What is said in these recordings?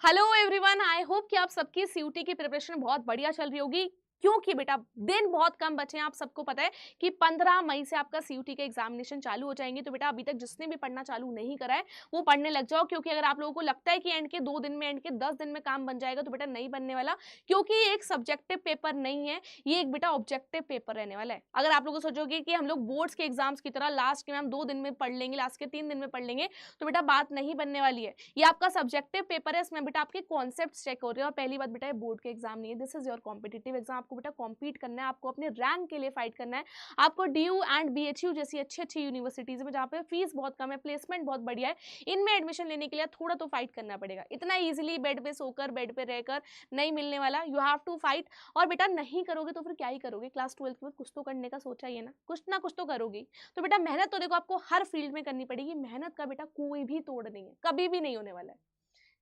Hello everyone, I hope कि आप सबकी सीयूटी की प्रिपरेशन बहुत बढ़िया चल रही होगी। क्योंकि बेटा दिन बहुत कम बचे हैं। आप सबको पता है कि 15 मई से आपका सीयूटी के एग्जामिनेशन चालू हो जाएंगे। तो बेटा अभी तक जिसने भी पढ़ना चालू नहीं करा है वो पढ़ने लग जाओ, क्योंकि अगर आप लोगों को लगता है कि एंड के 2 दिन में, एंड के 10 दिन में काम बन जाएगा, तो बेटा नहीं बनने वाला। क्योंकि ये एक सब्जेक्टिव पेपर नहीं है, ये एक बेटा ऑब्जेक्टिव पेपर रहने वाला है। अगर आप लोग सोचोगे कि हम लोग बोर्ड्स के एग्जाम्स की तरह लास्ट के हम 2 दिन में पढ़ लेंगे, लास्ट के 3 दिन में पढ़ लेंगे, तो बेटा बात नहीं बनने वाली है। ये आपका सब्जेक्टिव पेपर है, इसमें बेटा आपके कॉन्सेप्ट चेक हो रहे हैं। और पहली बात बेटा, ये बोर्ड के एग्जाम नहीं है, this is your competitive exam. आपको बेटा कॉम्पीट करना है, आपको अपने रैंक के लिए फाइट करना है। आपको डीयू एंड बीएचयू जैसी अच्छी अच्छी यूनिवर्सिटीज में जहाँ पे फीस बहुत कम है, प्लेसमेंट बहुत बढ़िया है, इनमें एडमिशन लेने के लिए थोड़ा तो फाइट करना पड़ेगा। इतना इजीली बेड पे सोकर, बेड पे रहकर नहीं मिलने वाला। You have to fight. और बेटा नहीं करोगे तो फिर क्या ही करोगे? क्लास 12 में कुछ तो करने का सोचा ही है ना कुछ तो करोगे। तो बेटा मेहनत तो देखो आपको हर फील्ड में करनी पड़ेगी। मेहनत का बेटा कोई भी तोड़ नहीं है, कभी भी नहीं होने वाला है।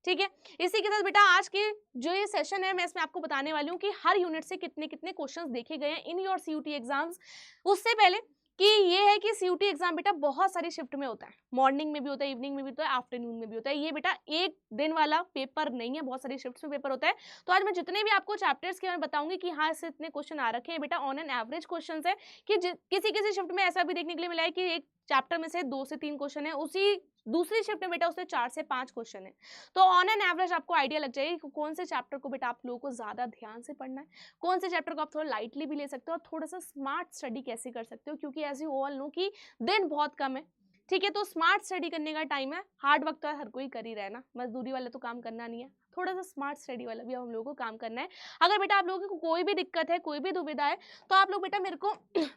ठीक है, इसी के साथ बेटा आज के जो ये सेशन है, मैं इसमें आपको बताने वाली हूँ कि हर यूनिट से कितने कितने क्वेश्चंस देखे गए हैं इन योर सीयूटी एग्जाम्स। उससे पहले कि ये है कि सीयूटी एग्जाम बेटा बहुत सारी शिफ्ट में होता है, मॉर्निंग में भी होता है, इवनिंग में भी होता है, आफ्टरनून में भी होता है। ये बेटा एक दिन वाला पेपर नहीं है, बहुत सारी शिफ्ट्स में पेपर होता है। तो आज मैं जितने भी आपको चैप्टर्स के बारे में बताऊंगी कि हाँ इससे इतने क्वेश्चन आ रखे हैं बेटा, ऑन एन एवरेज क्वेश्चन है कि किसी किसी शिफ्ट में ऐसा भी देखने के लिए मिला है कि एक चैप्टर में से 2 से 3 क्वेश्चन है, उसी दूसरी शिफ्ट में बेटा उससे 4 से 5 क्वेश्चन है। तो ऑन एन एवरेज आपको आइडिया लग जाएगी कि कौन से चैप्टर को बेटा आप लोगों को ज्यादा ध्यान से पढ़ना है, कौन से चैप्टर को आप थोड़ा लाइटली भी ले सकते हो, और थोड़ा सा स्मार्ट स्टडी कैसे कर सकते हो। क्योंकि एज यू ऑल नो कि दिन बहुत कम है। ठीक है, तो स्मार्ट स्टडी करने का टाइम है। हार्ड वर्क तो हर कोई कर ही रहा है ना, मजदूरी वाला तो काम करना नहीं है, थोड़ा सा स्मार्ट स्टडी वाला भी हम लोगों को काम करना है। अगर बेटा आप लोगों को कोई भी दिक्कत है, कोई भी दुविधा है, तो आप लोग बेटा मेरे को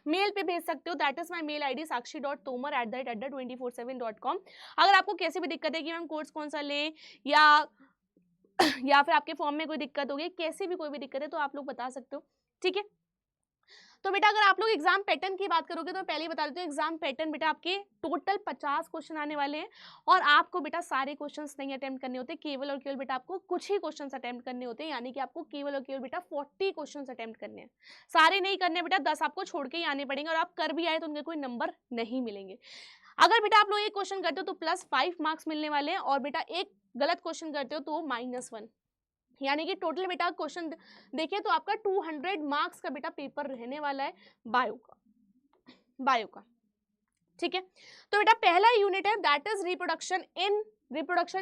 मेल पे भेज सकते हो। That is my mail I D sakshi.tomar@24/7.com। अगर आपको कैसी भी दिक्कत है कि मैम कोर्स कौन सा लें, या फिर आपके फॉर्म में कोई दिक्कत होगी, कैसी भी कोई भी दिक्कत है, तो आप लोग बता सकते हो। ठीक है, तो बेटा अगर आप लोग एग्जाम पैटर्न की बात करोगे तो मैं पहले ही बता देती हूँ, एग्जाम पैटर्न बेटा आपके टोटल 50 क्वेश्चन आने वाले हैं। और आपको बेटा सारे क्वेश्चंस नहीं अटेम्प्ट करने होते, केवल और केवल बेटा आपको कुछ ही क्वेश्चंस अटेम्प्ट करने होते हैं। यानी कि आपको केवल और केवल बेटा 40 क्वेश्चंस अटेम्प्ट करने हैं, सारे नहीं करने बेटा, 10 आपको छोड़ के ही आने पड़ेंगे। और आप कर भी आए तो उनके कोई नंबर नहीं मिलेंगे। अगर बेटा आप लोग एक क्वेश्चन करते हो तो +5 मार्क्स मिलने वाले हैं, और बेटा एक गलत क्वेश्चन करते हो तो -1। यानी कि टोटल बेटा क्वेश्चन देखिए तो आपका 200 मार्क्स का बेटा पेपर रहने वाला है बायो का। ठीक है, तो बेटा पहला यूनिट है that is reproduction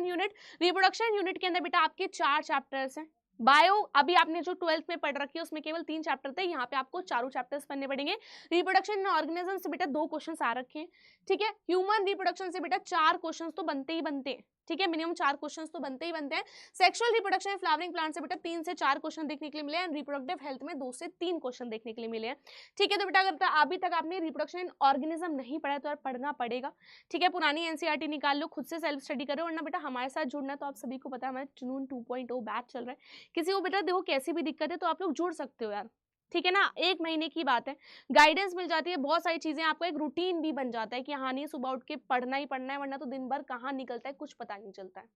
unit. Reproduction unit के अंदर बेटा आपके 4 चैप्टर्स हैं। बायो अभी आपने जो 12th में पढ़ रखी है उसमें केवल 3 चैप्टर थे, यहाँ पे आपको चारों चैप्टर्स पढ़ने पड़ेंगे। रिप्रोडक्शन इन ऑर्गेनिज्म से बेटा 2 क्वेश्चन आ रखे हैं। ठीक है, ह्यूमन रिप्रोडक्शन से बेटा 4 क्वेश्चन तो बनते ही बनते हैं। ठीक है, मिनिमम 4 क्वेश्चंस तो बनते ही बनते हैं। Sexual reproduction and flowering plant से बेटा 3 से 4 क्वेश्चन देखने के लिए मिले हैं। रिप्रोडक्टिव हेल्थ में 2 से 3 क्वेश्चन देखने के लिए मिले हैं। ठीक है, तो बेटा अगर अभी तक आपने रिप्रोडक्शन इन ऑर्गेनिज्म नहीं पढ़ा तो यार पढ़ना पड़ेगा। ठीक है, पुरानी एनसीईआरटी निकाल लो, खुद से सेल्फ स्टडी करो, वरना बेटा हमारे साथ जुड़ना है। तो आप सभी को पता है हमारा जुनून 2.0 बैच चल रहा है। किसी को बेटा देखो कैसी भी दिक्कत है तो आप लोग जुड़ सकते हो यार। ठीक है ना, 1 महीने की बात है, गाइडेंस मिल जाती है, बहुत सारी चीजें, आपको एक रूटीन भी बन जाता है कि हाँ नहीं सुबह उठ के पढ़ना ही पढ़ना है, वरना तो दिन भर कहाँ निकलता है कुछ पता नहीं चलता है।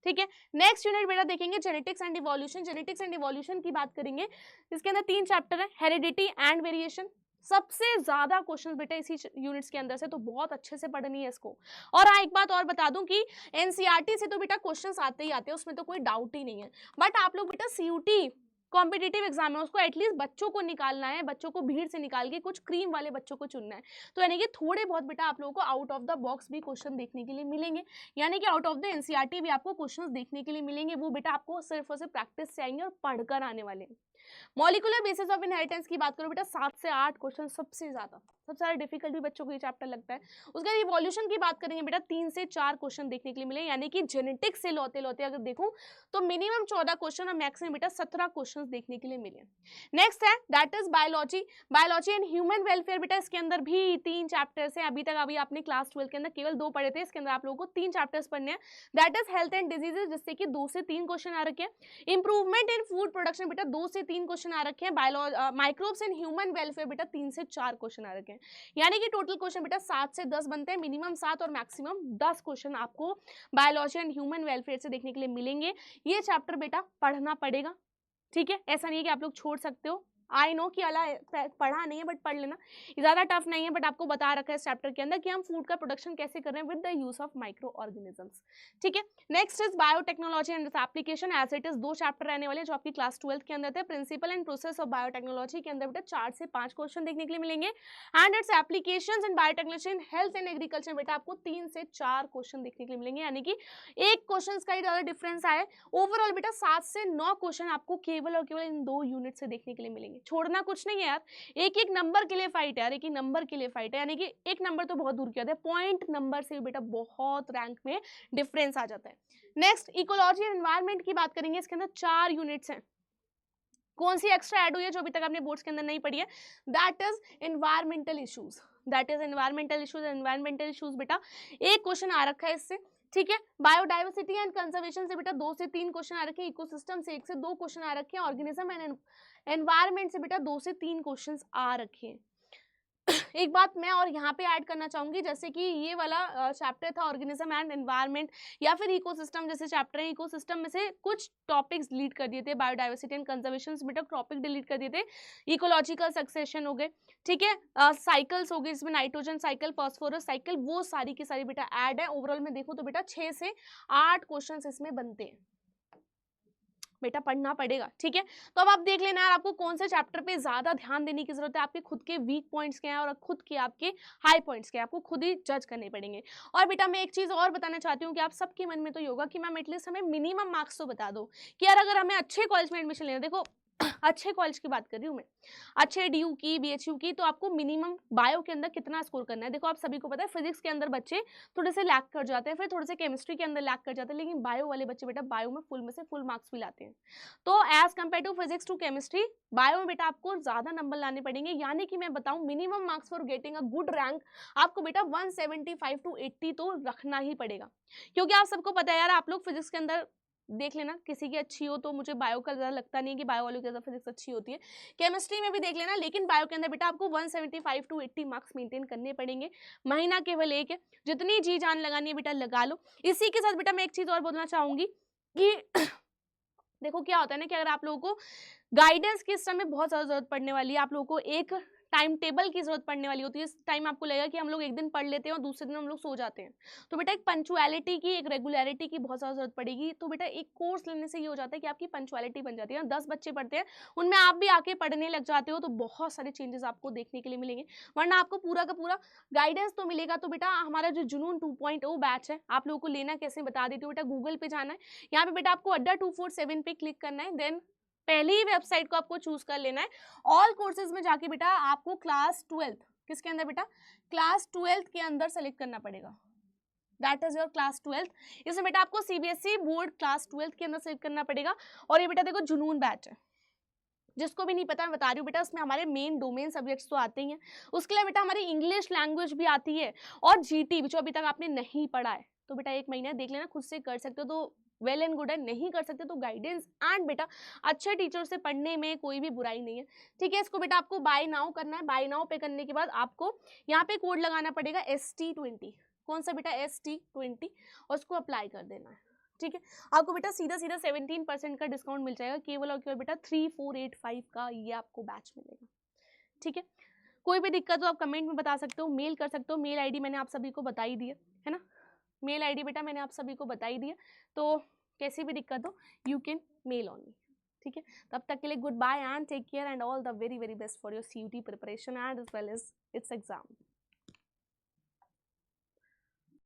ठीक है, नेक्स्ट यूनिट बेटा देखेंगे genetics and evolution. Genetics and evolution की बात करेंगे, इसके अंदर 3 चैप्टर है, हेरिडिटी एंड वेरिएशन। सबसे ज्यादा क्वेश्चंस बेटा इसी यूनिट्स के अंदर से, तो बहुत अच्छे से पढ़नी है इसको। और हाँ एक बात और बता दूं कि एनसीईआरटी से तो बेटा क्वेश्चंस आते ही आते हैं, उसमें तो कोई डाउट ही नहीं है। बट आप लोग बेटा सीयूटी कॉम्पिटिटिव एग्जाम है, उसको एटलीस्ट बच्चों को निकालना है, बच्चों को भीड़ से निकाल के कुछ क्रीम वाले बच्चों को चुनना है। तो यानी कि थोड़े बहुत बेटा आप लोगों को आउट ऑफ द बॉक्स भी क्वेश्चन देखने के लिए मिलेंगे। यानी कि आउट ऑफ द एनसीईआरटी भी आपको क्वेश्चंस देखने के लिए मिलेंगे। वो बेटा आपको सिर्फ और सिर्फ प्रैक्टिस से आएंगे और पढ़कर आने वाले हैं। मॉलिक्यूलर बेसिस ऑफ इनहेरिटेंस की बात करो बेटा 7 से 8 क्वेश्चन, सबसे ज्यादा डिफिकल्ट भी बच्चों को ये चैप्टर लगता है। उसके बाद इवोल्यूशन की बात करेंगे बेटा 3 से 4 क्वेश्चन देखने के लिए मिले। यानी कि जेनेटिक्स से लौते लौते अगर देखूं तो मिनिमम 14 क्वेश्चन और मैक्सिमम बेटा 17 क्वेश्चन देखने के लिए मिले। नेक्स्ट है that is biology and human welfare. बेटा इसके अंदर भी 3 चैप्टर्स हैं। अभी आपने क्लास 12 के अंदर केवल 2 पढ़े थे, इसके अंदर आप लोगों को 3 चैप्टर्स पढ़ने हैं। That is health and diseases, जिससे कि 2 से 3 क्वेश्चन आ रखे हैं। इंप्रूवमेंट इन फूड प्रोडक्शन बेटा 2 से 3 क्वेश्चन आ रखे हैं। माइक्रोब्स एंड ह्यूमन वेलफेयर बेटा 3 से 4 क्वेश्चन आ रखे हैं। यानी कि टोटल क्वेश्चन बेटा 7 से 10 बनते हैं, मिनिमम 7 और मैक्सिमम 10 क्वेश्चन आपको बायोलॉजी एंड ह्यूमन वेलफेयर से देखने के लिए मिलेंगे। ये चैप्टर बेटा पढ़ना पड़ेगा। ठीक है, ऐसा नहीं है कि आप लोग छोड़ सकते हो, आई नो कि पढ़ा नहीं है बट पढ़ लेना, ज़्यादा टफ नहीं है, बट आपको बता रखा है इस चैप्टर के अंदर कि हम फूड का प्रोडक्शन कैसे कर रहे हैं with the use of microorganisms. ठीक है, next is biotechnology and application, as it is 2 chapter रहने वाले जो आपकी क्लास 12 के अंदर थे। Principle and process of biotechnology के अंदर बेटा 4 से 5 क्वेश्चन देखने के लिए मिलेंगे, and it's applications in biotechnology in health and agriculture बेटा आपको 3 से 4 क्वेश्चन देखने के लिए मिलेंगे, यानी कि एक क्वेश्चन का ही ज़्यादा डिफरेंस आए। ओवरऑल बेटा 7 से 9 क्वेश्चन आपको केवल और केवल इन 2 यूनिट से देखने के लिए मिलेंगे। छोड़ना कुछ नहीं है यार, एक एक नंबर के लिए फाइट है यार, एक एक नंबर के लिए फाइट है, यानी कि एक नंबर तो बहुत दूर की बात है, पॉइंट नंबर से बेटा बहुत रैंक में डिफरेंस आ जाता है। नेक्स्ट इकोलॉजी एंड एनवायरनमेंट की बात करेंगे, इसके अंदर 4 यूनिट्स हैं। कौन सी एक्स्ट्रा ऐड हुई है जो अभी तक आपने बोर्ड्स के अंदर नहीं पढ़ी है? That is environmental issues, that is environmental issues. Environmental issues बेटा एक क्वेश्चन आ रखा है इससे, ठीक है। बायोडाइवर्सिटी एंड कंजर्वेशन से बेटा 2 से 3 क्वेश्चन आ रखे हैं, इकोसिस्टम से 1 से 2 क्वेश्चन आ रखे हैं, ऑर्गेनिज्म एंड एनवायरनमेंट से बेटा 2 से 3 क्वेश्चन आ रखे हैं। एक बात मैं और यहाँ पे ऐड करना चाहूंगी, जैसे कि ये वाला चैप्टर था ऑर्गेनिज्म एंड एनवायरनमेंट या फिर इकोसिस्टम जैसे चैप्टर है, इकोसिस्टम में से कुछ टॉपिक्स डिलीट कर दिए थे, बायोडाइवर्सिटी एंड कंजर्वेशन बेटा टॉपिक डिलीट कर दिए थे, इकोलॉजिकल सक्सेशन हो गए, ठीक है, साइकिल्स हो गए, इसमें नाइट्रोजन साइकिल, फॉस्फोरस साइकिल, वो सारी की सारी बेटा ऐड है। ओवरऑल में देखो तो बेटा 6 से 8 क्वेश्चन इसमें बनते हैं, बेटा पढ़ना पड़ेगा, ठीक है। तो अब आप देख लेना यार आपको कौन से चैप्टर पे ज्यादा ध्यान देने की जरूरत है, आपके खुद के वीक पॉइंट्स क्या हैं और खुद के आपके हाई पॉइंट्स क्या हैं, आपको खुद ही जज करने पड़ेंगे। और बेटा मैं एक चीज और बताना चाहती हूँ कि आप सबके मन में तो ये होगा कि मैम एटलीस्ट हमें मिनिमम मार्क्स तो बता दो कि यार अगर हमें अच्छे कॉलेज में एडमिशन लेना, देखो अच्छे कॉलेज की बात कर रही हूँ मैं, अच्छे डीयू की, बीएचयू की, तो आपको मिनिमम बायो के अंदर कितना स्कोर करना है। देखो आप सभी को पता है फिजिक्स के अंदर बच्चे थोड़े से लैक कर जाते हैं, फिर थोड़े से केमिस्ट्री के अंदर लैक कर जाते हैं, लेकिन बायो वाले बच्चे बेटा बायो में से फुल मार्क्स भी लाते हैं। तो as compare to physics to chemistry, bio में बेटा आपको ज्यादा नंबर लाने पड़ेंगे, यानी कि मैं बताऊं minimum marks for getting a good rank आपको बेटा 175 to 80 तो रखना ही पड़ेगा, क्योंकि आप सबको पता है यार, आप लोग फिजिक्स के अंदर देख लेना किसी की अच्छी हो, तो मुझे बायो का ज़्यादा लगता नहीं है कि बायो वालों की ज़्यादा फिजिक्स अच्छी होती है, केमिस्ट्री में भी देख लेना, लेकिन बायो के अंदर बेटा आपको 175 to 80 मार्क्स मेंटेन करने पड़ेंगे। महीना केवल एक है, जितनी जी जान लगानी है बेटा लगा लो। इसी के साथ बेटा मैं एक चीज़ और बोलना चाहूँगी कि देखो क्या होता है ना कि अगर आप लोगों को गाइडेंस की इस समय बहुत ज़्यादा जरूरत पड़ने वाली है, आप लोगों को एक टाइम टेबल की जरूरत पड़ने वाली होती है। इस टाइम आपको लगेगा कि हम लोग एक दिन पढ़ लेते हैं और दूसरे दिन हम लोग सो जाते हैं, तो बेटा एक पंचुअलिटी की, एक रेगुलरिटी की बहुत ज़्यादा जरूरत पड़ेगी। तो बेटा एक कोर्स लेने से ये हो जाता है कि आपकी पंचुअलिटी बन जाती है। 10 बच्चे पढ़ते हैं, उनमें आप भी आके पढ़ने लग जाते हो, तो बहुत सारे चेंजेस आपको देखने के लिए मिलेंगे। वरना आपको पूरा का पूरा गाइडेंस तो मिलेगा, तो बेटा हमारा जो जुनून 2.0 बैच है, आप लोगों को लेना कैसे बता देती हूँ। बेटा गूगल पे जाना है, यहाँ पे बेटा आपको अड्डा 247 पे क्लिक करना है, देन पहली ही वेबसाइट को आपको चूज कर लेना है। ऑल कोर्सेज में जाके बेटा आपको क्लास 12 किसके अंदर बेटा क्लास 12 के अंदर सेलेक्ट करना पड़ेगा, दैट इज योर क्लास 12। इसमें बेटा आपको सीबीएसई बोर्ड क्लास 12 के अंदर सेलेक्ट करना पड़ेगा। और ये बेटा देखो जुनून बैच है, जिसको भी नहीं पता मैं बता रही हूँ बेटा, उसमें हमारे मेन डोमेन सब्जेक्ट्स तो आते ही हैं, उसके लिए बेटा हमारी इंग्लिश लैंग्वेज भी आती है और जीटी भी जो अभी तक आपने नहीं पढ़ा है, तो बेटा एक महीना देख लेना, खुद से कर सकते हो तो वेल एंड गुड है, नहीं कर सकते तो गाइडेंस एंड बेटा अच्छे टीचर से पढ़ने में कोई भी बुराई नहीं है, ठीक है। इसको बेटा आपको बाय नाउ करना है, बाय नाउ पे करने के बाद आपको यहाँ पे कोड लगाना पड़ेगा ST20, कौन सा बेटा ST20, और उसको अप्लाई कर देना है, ठीक है। आपको बेटा सीधा सीधा 17% का डिस्काउंट मिल जाएगा, केवल और केवल बेटा 3485 का ये आपको बैच मिलेगा, ठीक है। कोई भी दिक्कत हो आप कमेंट में बता सकते हो, मेल कर सकते हो, मेल आईडी मैंने आप सभी को बता ही दी है ना, मेल आईडी बेटा मैंने आप सभी को बता ही दिया, तो कैसी भी दिक्कत हो you can mail on me, ठीक है। तब तक के लिए good bye and take care and all the very very best for your CUT preparation and as well as it's exam.